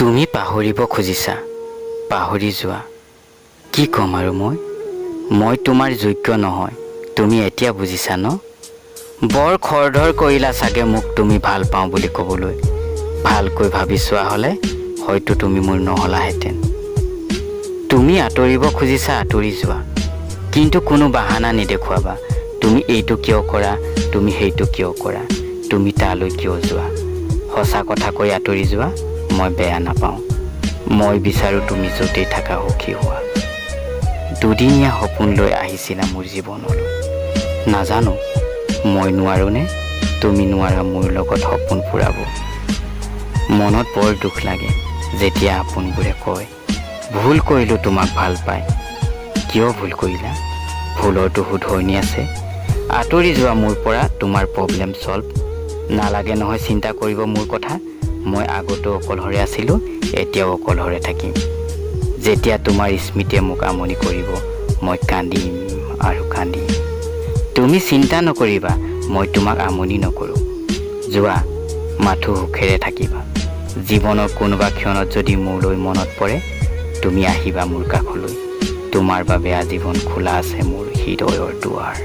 তুমি পাহৰিব খুজিছা, পাহৰি যোৱা। কি ক'ম আৰু মই তোমাৰ যোগ্য নহয়, তুমি এতিয়া বুজিছা ন? বৰ খৰধৰ কৰিলা চাগে মোক তুমি ভাল পাওঁ বুলি ক'বলৈ। ভালকৈ ভাবি চোৱা হ'লে হয়তো তুমি মোৰ নহ'লাহেঁতেন। তুমি আঁতৰিব খুজিছা, আঁতৰি যোৱা, কিন্তু কোনো বাহানা নেদেখুৱাবা। তুমি এইটো কিয় কৰা, তুমি সেইটো কিয় কৰা, তুমি তালৈ কিয় যোৱা। সঁচা কথা কৈ আঁতৰি যোৱা, মই বেয়া নাপাওঁ। মই বিচাৰোঁ তুমি য'তেই থাকা সুখী হোৱা। দুদিনীয়া সপোন লৈ আহিছিলা মোৰ জীৱনলৈ। নাজানো মই নোৱাৰোঁনে তুমি নোৱাৰা মোৰ লগত সপোন পূৰাব। মনত বৰ দুখ লাগে যেতিয়া আপোনবোৰে কয় ভুল কৰিলোঁ তোমাক ভাল পাই। কিয় ভুল কৰিলা? ভুলৰতো শুধৰণি আছে। আঁতৰি যোৱা মোৰ পৰা, তোমাৰ প্ৰব্লেম ছল্ভ। নালাগে নহয় চিন্তা কৰিব মোৰ কথা। মই আগতো অকলশৰে আছিলোঁ, এতিয়াও অকলশৰে থাকিম। যেতিয়া তোমাৰ স্মৃতিয়ে মোক আমনি কৰিব, মই কান্দিম আৰু কান্দিম। তুমি চিন্তা নকৰিবা, মই তোমাক আমনি নকৰোঁ। যোৱা, মাথো সুখেৰে থাকিবা। জীৱনৰ কোনোবা ক্ষণত যদি মোলৈ মনত পৰে, তুমি আহিবা মোৰ কাষলৈ। তোমাৰ বাবে আজীৱন খোলা আছে মোৰ হৃদয়ৰ দুৱাৰ।